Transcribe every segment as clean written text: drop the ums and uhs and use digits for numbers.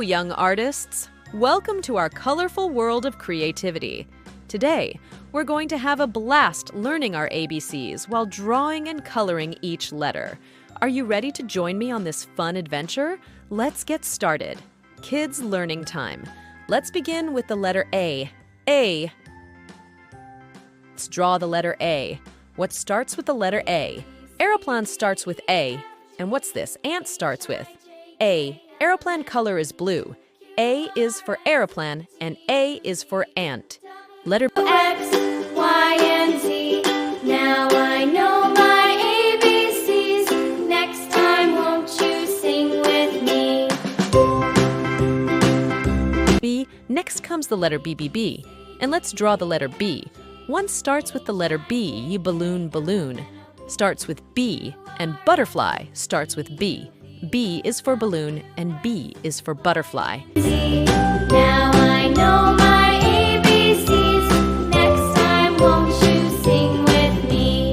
young artists! Welcome to our colorful world of creativity. Today, we're going to have a blast learning our ABCs while drawing and coloring each letter. Are you ready to join me on this fun adventure? Let's get started. Kids learning time. Let's begin with the letter A. A. Let's draw the letter A. What starts with the letter A? Aeroplan starts with A. And what's this? Ant starts with A. Aeroplan color is blue. A is for aeroplan and A is for ant. Letter X, Y, and Z. Now I know my ABCs. Next time, won't you sing with me? B. Next comes the letter B. And let's draw the letter B. One starts with the letter B, you balloon, starts with B, and butterfly starts with B. B is for balloon and B is for butterfly. Now I know my ABCs. Next time, won't you sing with me?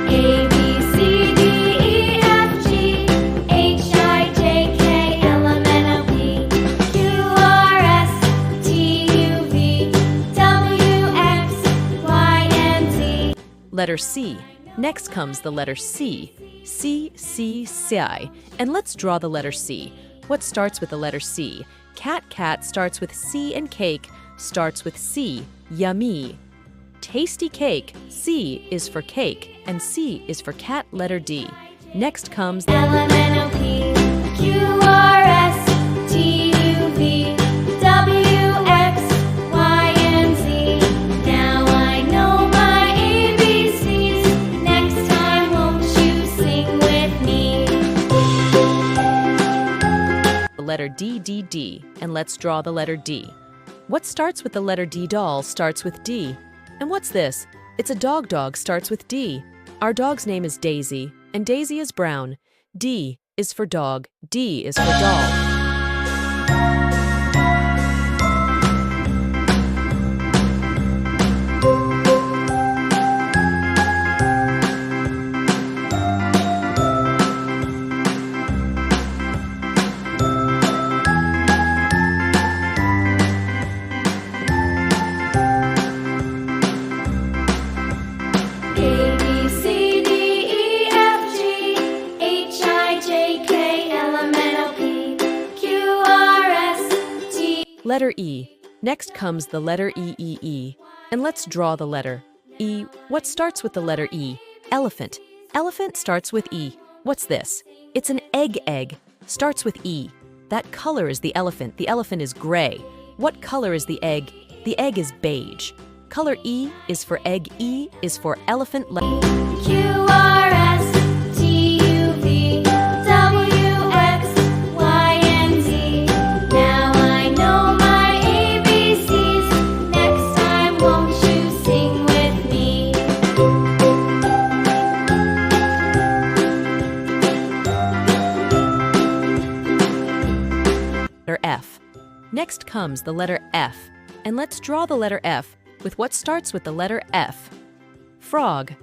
A, B, C, D, E, F, G, H, I, J, K, L, M, N, O, P, Q, R, S, T, U, V, W, X, Y, and Z. Letter C. Next comes the letter C. C, and let's draw the letter C. What starts with the letter C? Cat starts with C and cake starts with C. Yummy. Tasty cake. C is for cake and C is for cat, letter D. Next comes L, M, N, O, P, Q, R, S, T, U, V, W, X, Y, and Z. Now I know my ABCs. Next time, won't you sing with me? the letter D, and let's draw the letter D. What starts with the letter D? Doll starts with D. And what's this? It's a dog starts with D. Our dog's name is Daisy, and Daisy is brown. D is for dog, D is for doll. A, B, C, D, E, F, G, H, I, J, K, L, M, N, O, P, Q, R, S, T. Letter E. Next comes the letter E. And let's draw the letter E. What starts with the letter E? Elephant. Elephant starts with E. What's this? It's an egg. Starts with E. That color is the elephant. The elephant is gray. What color is the egg? The egg is beige. Color E is for egg. E is for elephant. Q, R, S, T, U, V, W, X, Y, and Z. Now I know my ABCs. Next time, won't you sing with me? Letter F. Next comes the letter F. And let's draw the letter F with what starts with the letter F. Frog.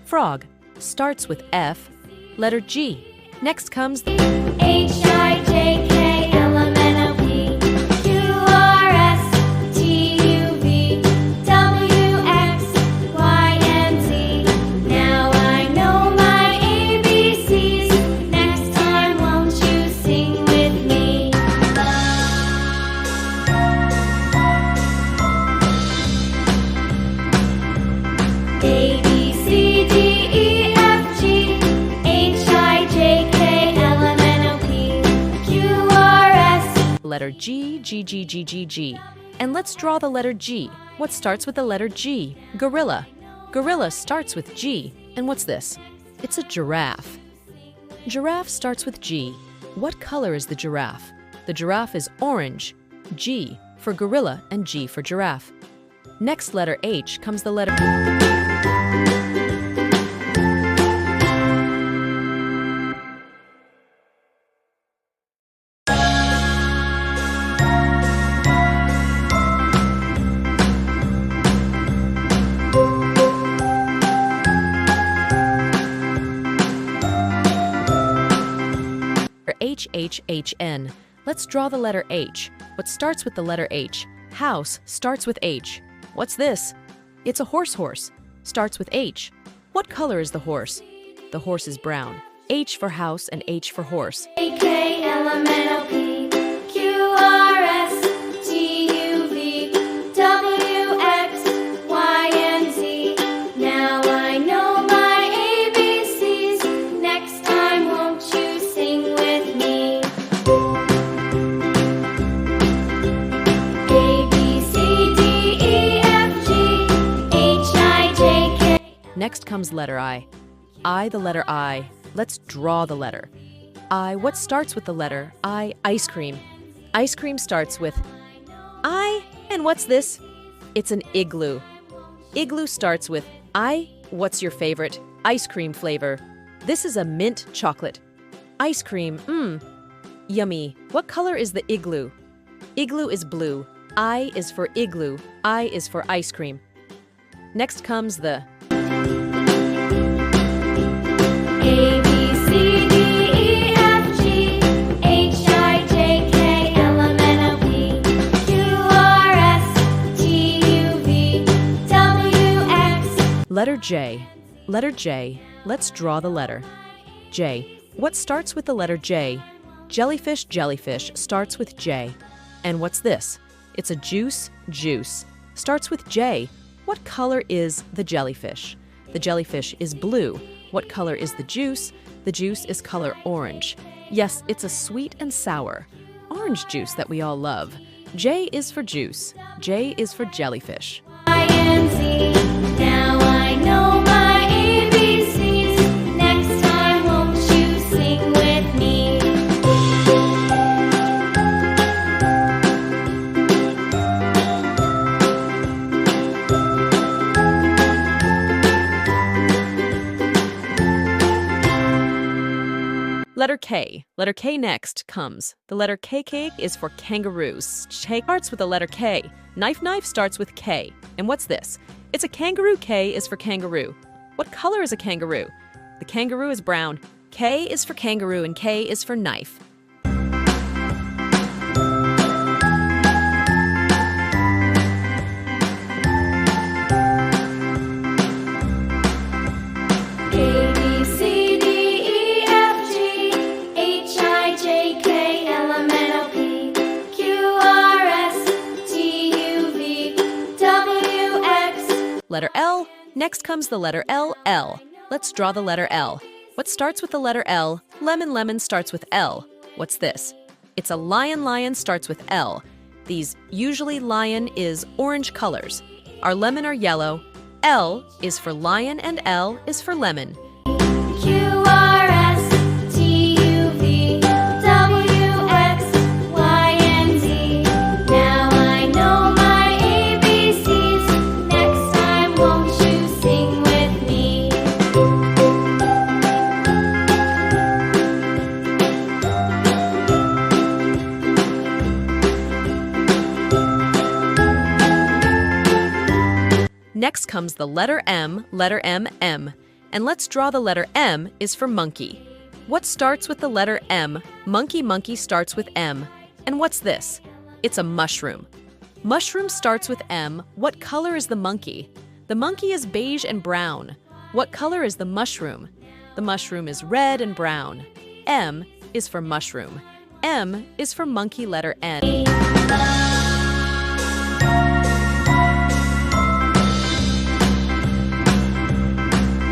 Frog starts with F. Letter G. Next comes the H, I, J, K, L, M, N, O, P, Q, R, S, T, U, V, W, X, Y, and Z. Now I know my ABCs. Next time, won't you sing with me? A, B, C, D, E, F, G, H, I, J, K, L, M, N, O, P, Q, R, S. letter G. And let's draw the letter G. What starts with the letter G? Gorilla. Gorilla starts with G. And what's this? It's a giraffe. Giraffe starts with G. What color is the giraffe? The giraffe is orange. G for gorilla and G for giraffe. Next letter H comes the letter H-H-H-N. Let's draw the letter H. What starts with the letter H? House starts with H. What's this? It's a horse. Starts with H. What color is the horse? The horse is brown. H for house and H for horse. AKLMNOPQRSTUVWXYZ. Now I know my ABCs. Next time, won't you sing with me? A, B, C, D, E, F, G, H, I, J, K. Next comes letter I. The letter I. Let's draw the letter. I. What starts with the letter I? Ice cream. Ice cream starts with I. And what's this? It's an igloo. Igloo starts with I. What's your favorite? Ice cream flavor. This is a mint chocolate. Ice cream. Yummy. What color is the igloo? Igloo is blue. I is for igloo. I is for ice cream. Next comes the A, B, C, D, E, F, G, H, I, J, K, L, M, N, O, P, Q, R, S, T, U, V, W, X. letter J. Letter J. Let's draw the letter. J. What starts with the letter J? Jellyfish starts with J. And what's this? It's a juice. Starts with J. What color is the jellyfish? The jellyfish is blue. What color is the juice? The juice is color orange. Yes, it's a sweet and sour orange juice that we all love. J is for juice. J is for jellyfish. INZ. Now I know my ABCs. Next time, won't you sing with me? Letter K. Letter K next comes. The letter KK is for kangaroos. K starts with the letter K. Knife starts with K. And what's this? It's a kangaroo. K is for kangaroo. What color is a kangaroo? The kangaroo is brown. K is for kangaroo and K is for knife. A, B, C, D, E, F, G, H, I, J, K, L, M, N, O, P, Q, R, S, T, U, V, W, X. Letter L. Next comes the letter L. Let's draw the letter L. What starts with the letter L? Lemon starts with L. What's this? It's a lion starts with L. These usually lion is orange colors. Our lemon are yellow. L is for lion and L is for lemon. Q, R, S, T, U, V, W, X, Y, and Z. Now I know my ABCs. Next time, won't you sing with me? Next comes the letter M. M. And let's draw the letter M is for monkey. What starts with the letter M? Monkey starts with M. And what's this? It's a mushroom. Mushroom starts with M. What color is the monkey? The monkey is beige and brown. What color is the mushroom? The mushroom is red and brown. M is for mushroom. M is for monkey letter N.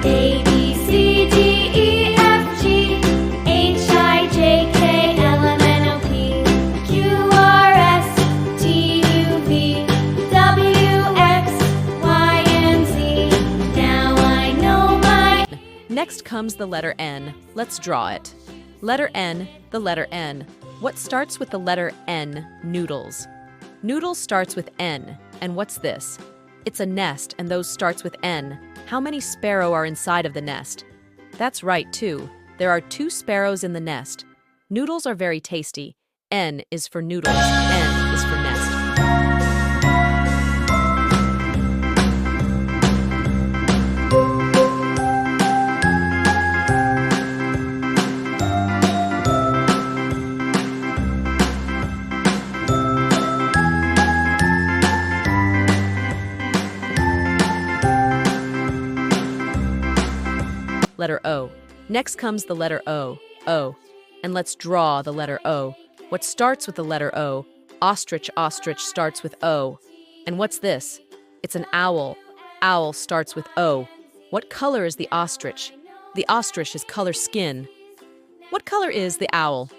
A, B, C, D, E, F, G, H, I, J, K, L, M, N, O, P, Q, R, S, T, U, V, W, X, Y, and Z. Now I know my... Next comes the letter N. Let's draw it. Letter N, the letter N. What starts with the letter N? Noodles. Noodles starts with N. And what's this? It's a nest, and those starts with N. How many sparrow are inside of the nest? That's right, 2. There are 2 sparrows in the nest. Noodles are very tasty. N is for noodles. N is for nest. Letter O. Next comes the letter O. O. And let's draw the letter O. What starts with the letter O? Ostrich, ostrich starts with O. And what's this? It's an owl. Owl starts with O. What color is the ostrich? The ostrich is color skin. What color is the owl?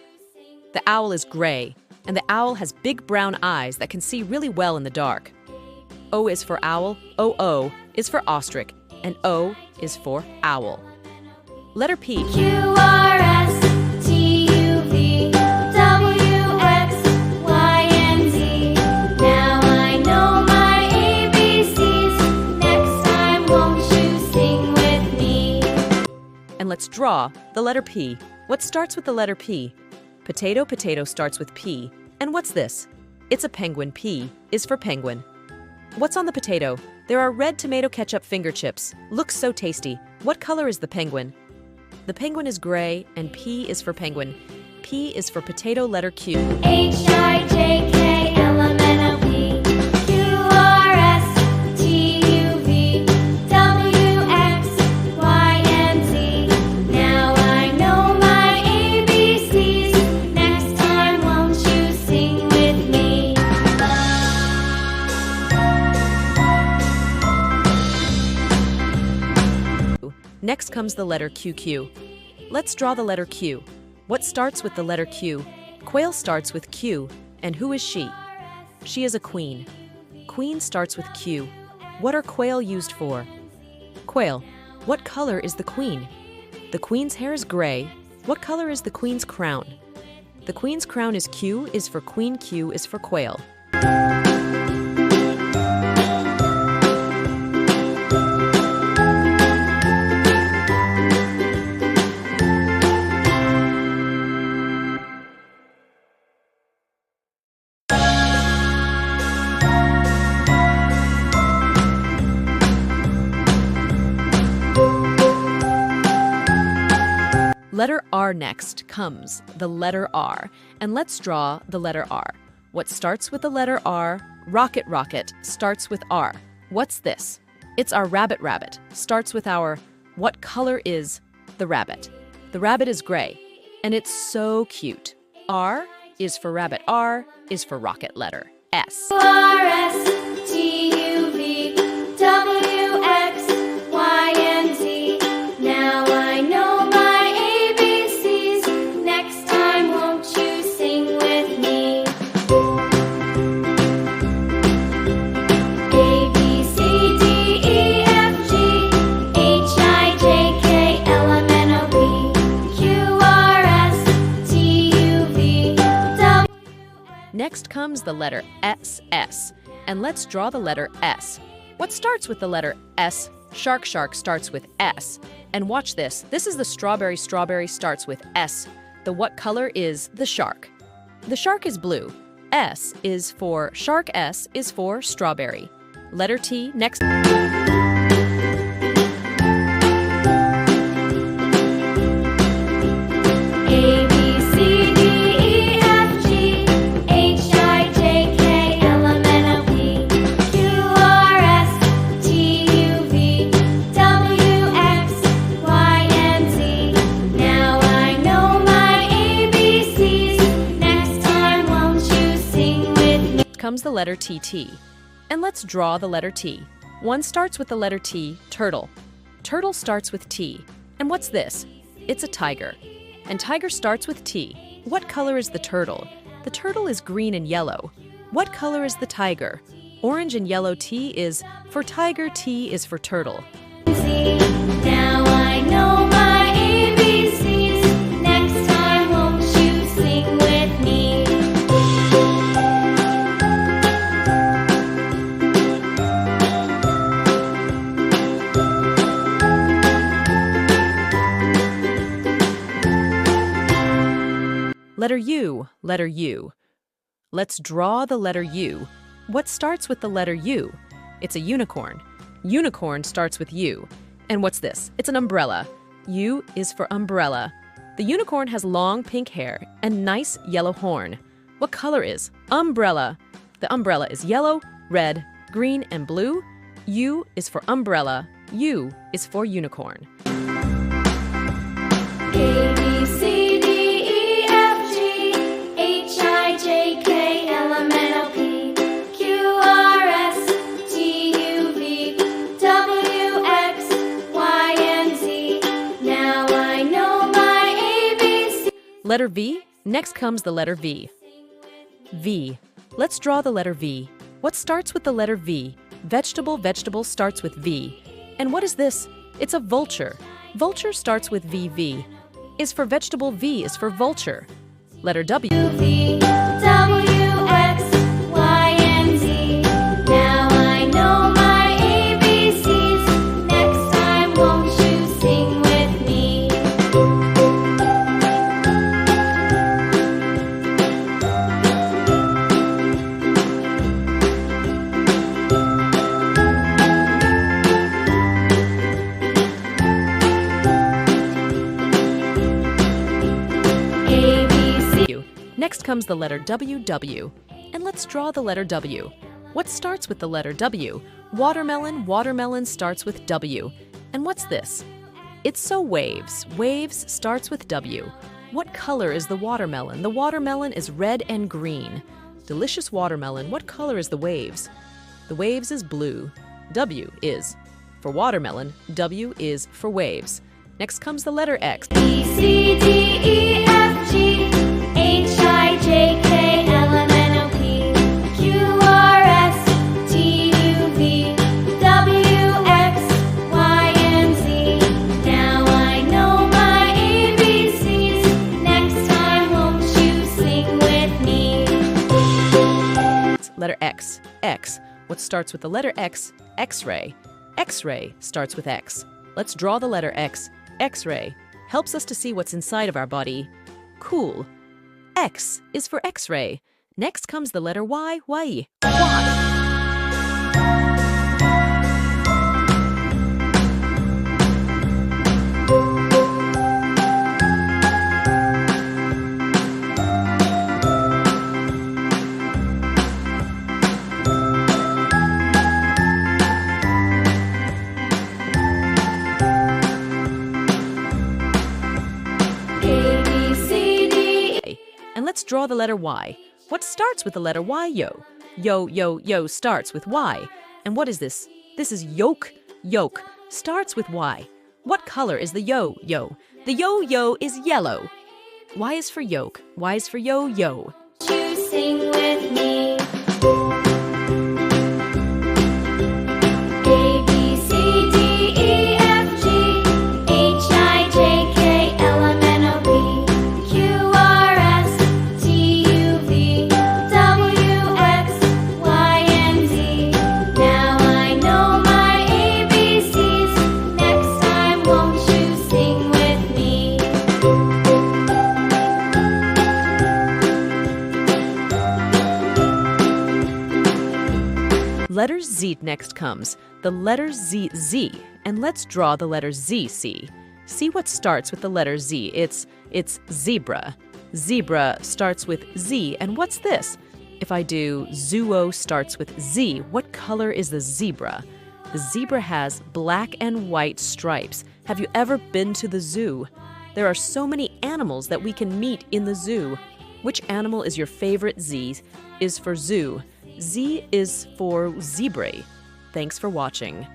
The owl is gray, and the owl has big brown eyes that can see really well in the dark. O is for owl, O is for ostrich, and O is for owl. Letter P. Q R S T U V W X Y and Z. Now I know my ABCs. Next time, won't you sing with me? And let's draw the letter P. What starts with the letter P? Potato, potato starts with P. And what's this? It's a penguin. P is for penguin. What's on the potato? There are red tomato ketchup finger chips. Looks so tasty. What color is the penguin? The penguin is gray, and P is for penguin. P is for potato, letter Q. H I J K L M N O P Q R S T U V W X Y and Z. Now I know my ABCs. Next time, won't you sing with me? Next comes the letter QQ. Let's draw the letter Q. What starts with the letter Q? Quail starts with Q. And who is she? She is a queen. Queen starts with Q. What are quail used for? Quail. What color is the queen? The queen's hair is gray. What color is the queen's crown? The queen's crown is Q is for queen, Q is for quail. Letter R next comes, the letter R, and let's draw the letter R. What starts with the letter R? Rocket, rocket, starts with R. What's this? It's our rabbit, rabbit, starts with our. What color is the rabbit? The rabbit is gray, and it's so cute. R is for rabbit, R is for rocket, letter S. Q R S T U V W X Y and Z. Now I know my ABCs. Next time, won't you sing with me? A B C D E F G H I J K L M N O P Q R S T U V W. Next comes the letter S, and let's draw the letter S. What starts with the letter S? Shark, shark starts with S. And watch this. This is the strawberry, strawberry starts with S. The what color is the shark? The shark is blue. S is for shark, S is for strawberry. Letter T next. A B C D E F G H I J K L M N O P Q R S T U V W X Y and Z. Now I know my ABCs. Next time, won't you sing with me? Comes the letter T. And let's draw the letter T. One starts with the letter T, turtle. Turtle starts with T. And what's this? It's a tiger. And tiger starts with T. What color is the turtle? The turtle is green and yellow. What color is the tiger? Orange and yellow. T is for tiger, T is for turtle. Now I know my ABCs. Next time, won't you sing with me? Letter U, letter U. Let's draw the letter U. What starts with the letter U? It's a unicorn. Unicorn starts with U. And what's this? It's an umbrella. U is for umbrella. The unicorn has long pink hair and nice yellow horn. What color is umbrella? The umbrella is yellow, red, green, and blue. U is for umbrella. U is for unicorn. A, B, C, D, E, F, G, H, I, J, K, L, M, N, O, P, Q, R, S, T, U, V, W, X, Y, and Z. Now I know my ABC. Letter V. Next comes the letter V. V. Let's draw the letter V. What starts with the letter V? Vegetable starts with V. And what is this? It's a vulture. Vulture starts with VV. Is for vegetable, V is for vulture. Letter W. V, W, X, Y, and Z. Now I know my ABCs. Next time, won't you sing with me? A, B, C. Next comes the letter W. And let's draw the letter W. What starts with the letter W? Watermelon starts with W. And what's this? It's so waves. Waves starts with W. What color is the watermelon? The watermelon is red and green. Delicious watermelon. What color is the waves? The waves is blue. W is for watermelon. W is for waves. Next comes the letter X. B, C, D, E, F, G, H, I, J, K, L, M, N, O, P, Q, R, S, T, U, V, W, X, Y, and Z. Now I know my ABCs. Next time, won't you sing with me? Letter X. X. What starts with the letter X? X-ray. X-ray starts with X. Let's draw the letter X. X-ray helps us to see what's inside of our body. Cool. X is for X-ray. Next comes the letter Y. Y. A, B, C, D. And let's draw the letter Y. What starts with the letter Y? Yo. Yo starts with Y. And what is this? This is yolk. Yolk starts with Y. What color is the yo? The yo is yellow. Y is for yolk. Y is for yo. You sing with me. A, B, C, D, E, F, G, H, I, J, K, L, M, N, O, P, Q, R, S, T, U, V, W, X, Y, and Z. Now I know my ABCs. Next time, won't you sing with me? Letter Z next comes. The letter Z. And let's draw the letter Z. See what starts with the letter Z. It's zebra. Zebra starts with Z. And what's this? If I do zoo starts with Z, what color is the zebra? The zebra has black and white stripes. Have you ever been to the zoo? There are so many animals that we can meet in the zoo. Which animal is your favorite? Z is for zoo. Z is for zebra. Thanks for watching.